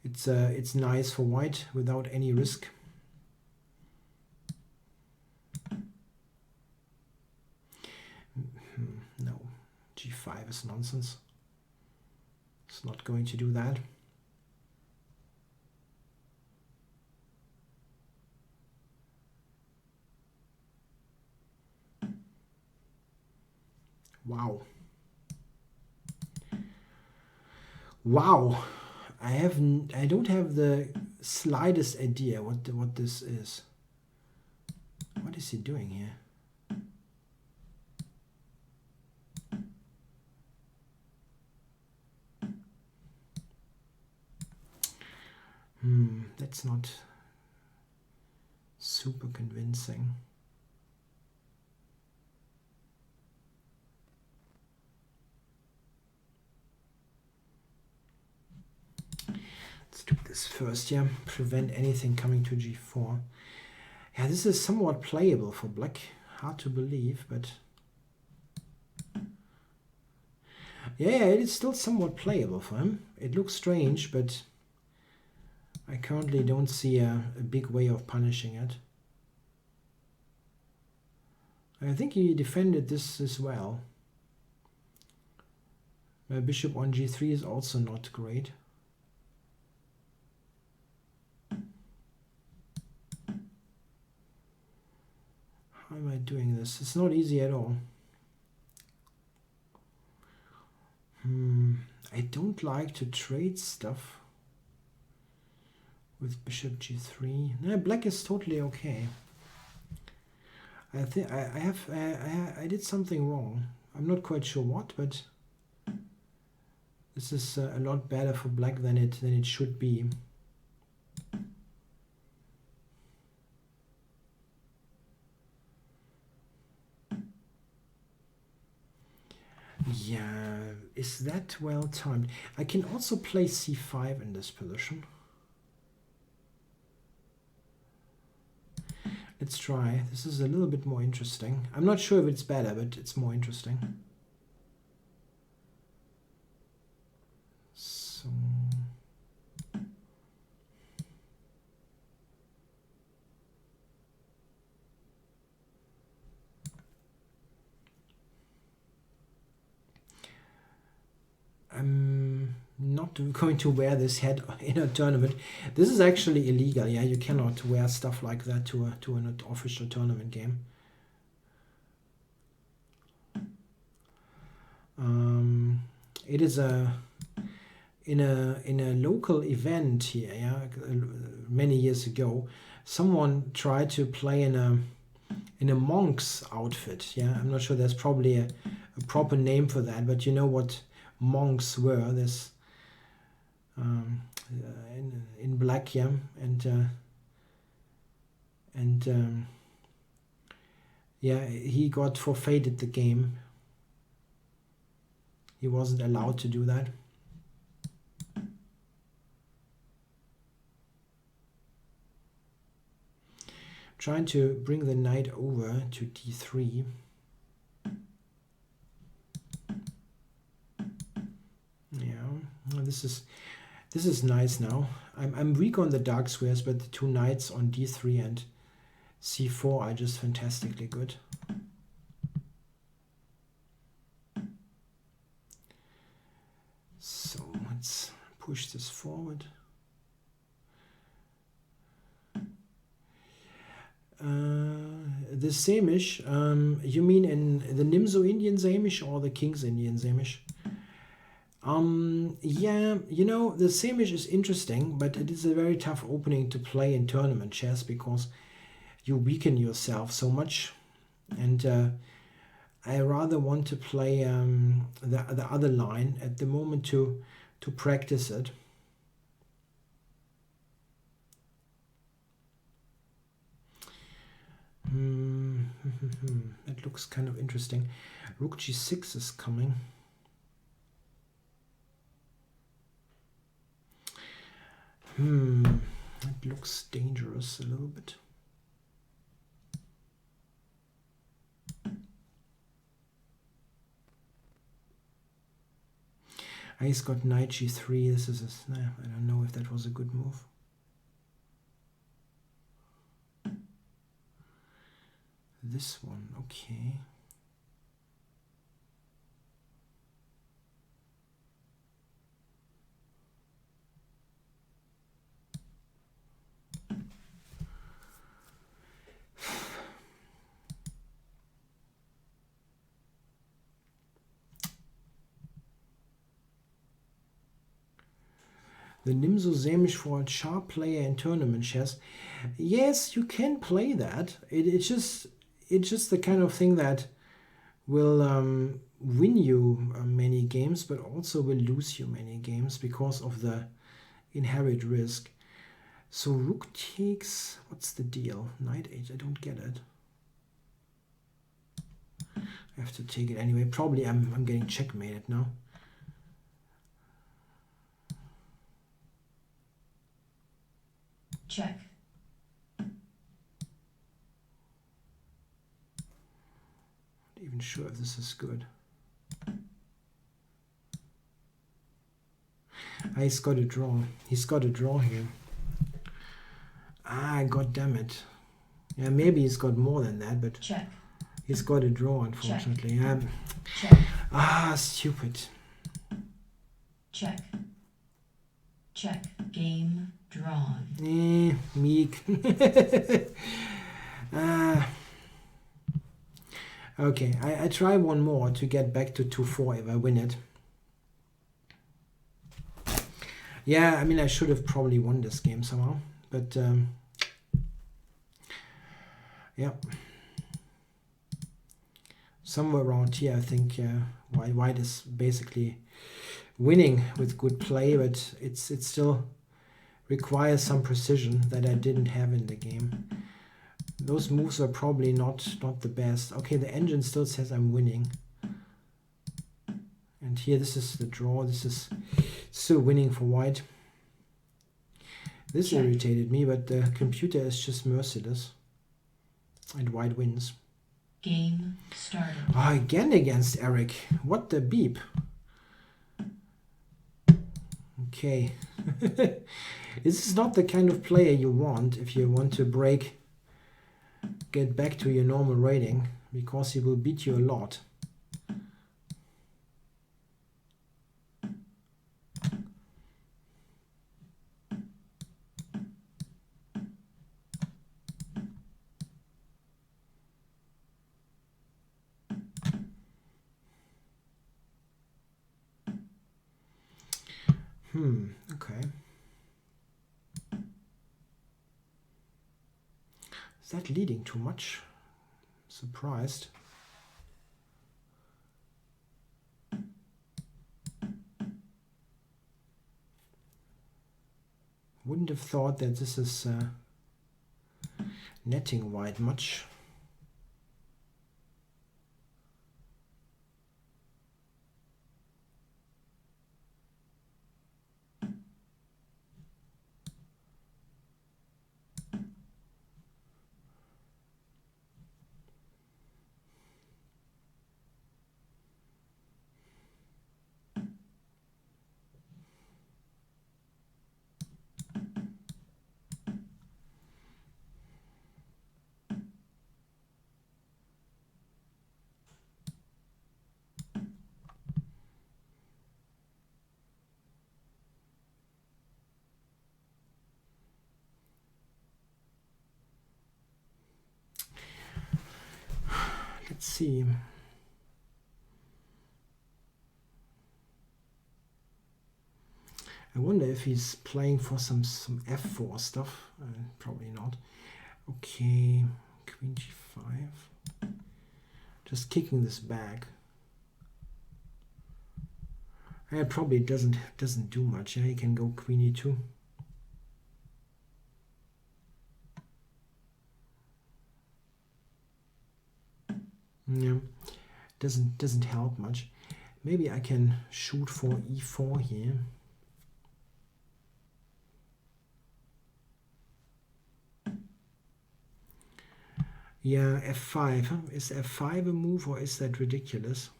It's nice for white without any risk. No, g5 is nonsense. It's not going to do that. Wow. Wow. I don't have the slightest idea what this is. What is he doing here? That's not super convincing. Let's do this first, yeah. Prevent anything coming to g4. Yeah, this is somewhat playable for black. Hard to believe, but... Yeah, it is still somewhat playable for him. It looks strange, but I currently don't see a big way of punishing it. I think he defended this as well. Bishop on g3 is also not great. How am I doing this? It's not easy at all. I don't like to trade stuff with bishop g3. No, black is totally okay. I think I did something wrong. I'm not quite sure what, but this is a lot better for black than it should be. Yeah, is that well timed? I can also play c5 in this position. Let's try. This is a little bit more interesting. I'm not sure if it's better, but it's more interesting. So... I'm not going to wear this hat in a tournament. This is actually illegal. Yeah, you cannot wear stuff like that to an official tournament game. It is in a local event here. Yeah, many years ago, someone tried to play in a monk's outfit. Yeah, I'm not sure. There's probably a proper name for that, but you know what monks were. This in black, yeah, and yeah, he got forfeited the game. He wasn't allowed to do that. Trying to bring the knight over to d3. Yeah, this is nice now. I'm weak on the dark squares, but the two knights on d3 and c4 are just fantastically good. So let's push this forward. The Samish, you mean in the Nimzo Indian Samish or the King's Indian Samish? Yeah, you know, the Samish is interesting, but it is a very tough opening to play in tournament chess because you weaken yourself so much, and I rather want to play the other line at the moment to practice it. It looks kind of interesting. Rook g6 is coming. It looks dangerous a little bit. He's got knight g3. This is I don't know if that was a good move. This one, okay. The Nimzo Samish for a sharp player in tournament chess. Yes, you can play that. It's just the kind of thing that will win you many games, but also will lose you many games because of the inherent risk. So rook takes, what's the deal? Knight 8, I don't get it. I have to take it anyway. Probably I'm getting checkmated now. Check. Not even sure if this is good. He's got a draw. He's got a draw here. Ah, god damn it. Yeah, maybe he's got more than that, but check. He's got a draw, unfortunately. Check. Ah, stupid. Check. Check. Game drawn. Meek. Okay, I try one more to get back to 2-4 if I win it. Yeah, I mean, I should have probably won this game somehow, but yeah. Somewhere around here, I think white is basically winning with good play, but it still requires some precision that I didn't have in the game. Those moves are probably not the best. Okay, the engine still says I'm winning. And here, this is the draw. This is still winning for white. This irritated me, but the computer is just merciless. And white wins. Game started. Oh, again against Eric. What the beep? Okay. This is not the kind of player you want if you want to get back to your normal rating, because he will beat you a lot. Okay. Is that leading too much? Surprised. Wouldn't have thought that this is netting white much. Let's see. I wonder if he's playing for some f4 stuff. Probably not. Okay, queen g5. Just kicking this back. It probably doesn't do much. Yeah, he can go queen e2. Yeah, doesn't help much. Maybe I can shoot for e4 here. Yeah, f5. Is f5 a move, or is that ridiculous?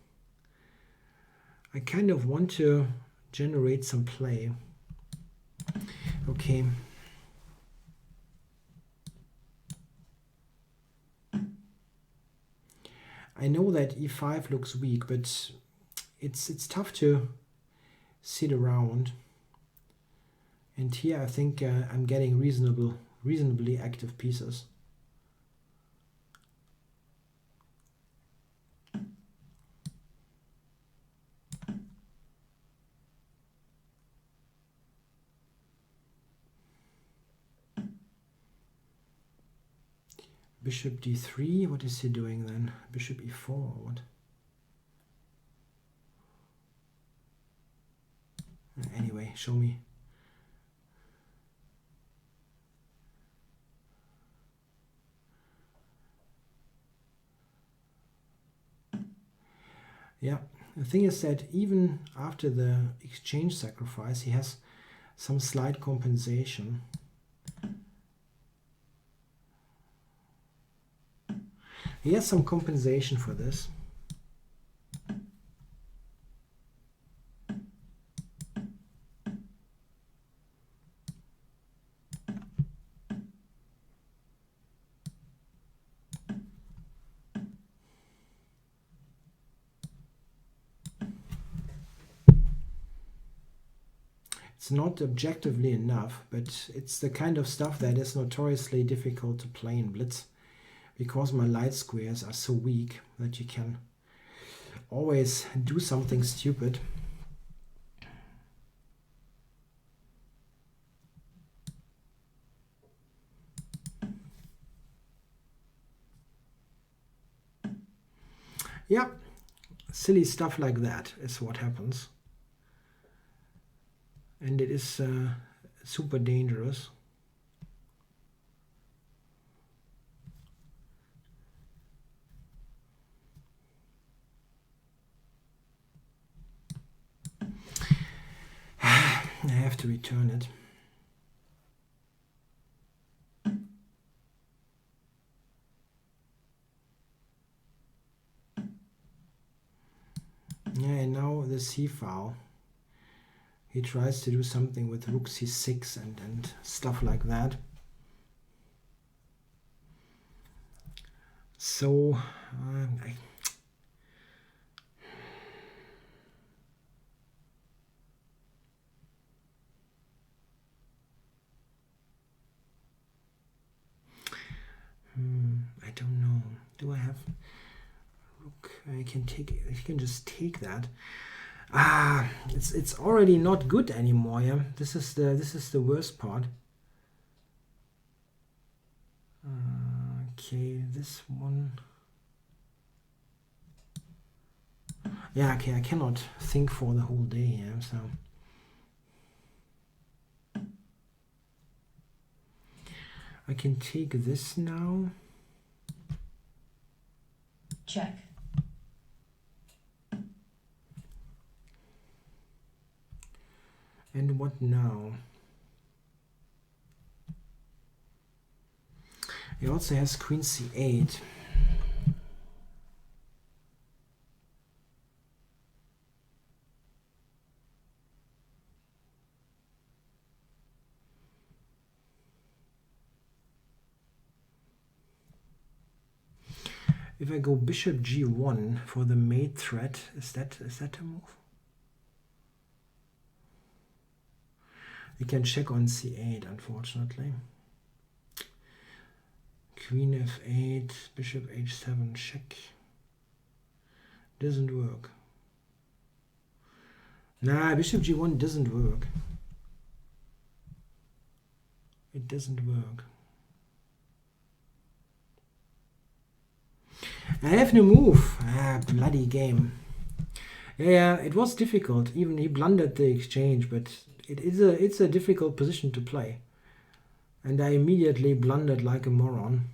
I kind of want to generate some play. Okay. I know that e5 looks weak, but it's tough to sit around. And here I think I'm getting reasonably active pieces. Bishop d3, what is he doing then? Bishop e4 or what? Anyway, show me. Yeah, the thing is that even after the exchange sacrifice, he has some slight compensation. He has some compensation for this. It's not objectively enough, but it's the kind of stuff that is notoriously difficult to play in Blitz, because my light squares are so weak that you can always do something stupid. Yeah, silly stuff like that is what happens. And it is super dangerous. I have to return it. Yeah, and now the c-file. He tries to do something with rook c6 and stuff like that. So I don't know. Do I have rook? I can take it. I can just take that. It's already not good anymore. Yeah, this is the worst part. Okay, this one. Yeah, okay, I cannot think for the whole day. Yeah, so I can take this now. Check. And what now? He also has queen c8. If I go bishop g1 for the mate threat, is that a move? You can check on c8, unfortunately. Queen f8, bishop h7, check. Doesn't work. Nah, bishop g1 doesn't work. It doesn't work. I have no move. Bloody game. Yeah, it was difficult. Even he blundered the exchange, but it's a difficult position to play. And I immediately blundered like a moron.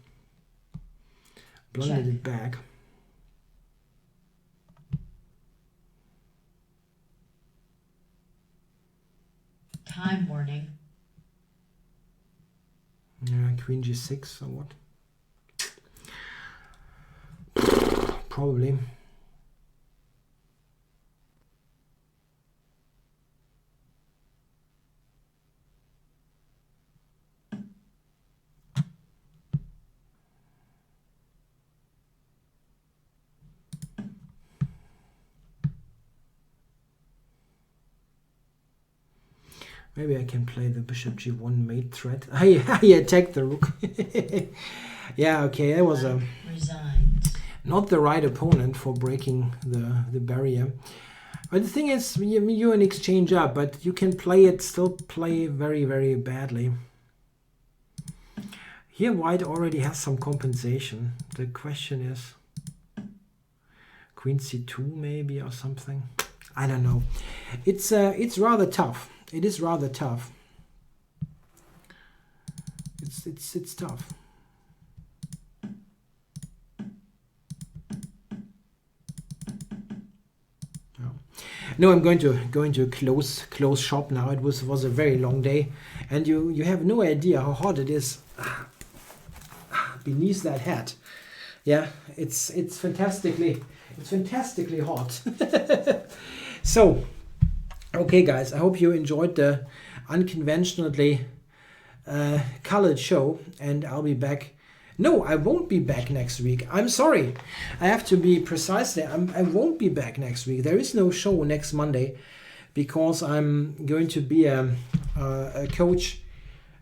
Blundered it back. Time warning. Yeah, queen g6 or what? Probably. Maybe I can play the bishop g1 mate threat. I attacked the rook. Yeah, okay, that was not the right opponent for breaking the barrier. But the thing is, you an exchange up, but you can still play very, very badly. Here white already has some compensation. The question is queen c2 maybe or something. I don't know. It's rather tough. It is rather tough. It's tough. No, I'm going to close shop now. It was a very long day, and you have no idea how hot it is beneath that hat. Yeah, it's fantastically hot. So, okay, guys, I hope you enjoyed the unconventionally colored show, and I'll be back. No, I won't be back next week. I'm sorry. I have to be precise there. I won't be back next week. There is no show next Monday because I'm going to be a coach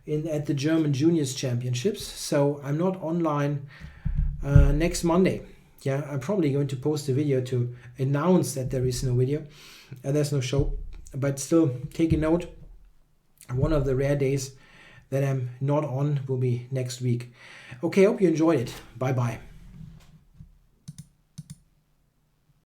at the German Juniors Championships. So I'm not online next Monday. Yeah, I'm probably going to post a video to announce that there is no video. There's no show. But still, take a note. One of the rare days that I'm not on will be next week. Okay, hope you enjoyed it. Bye-bye.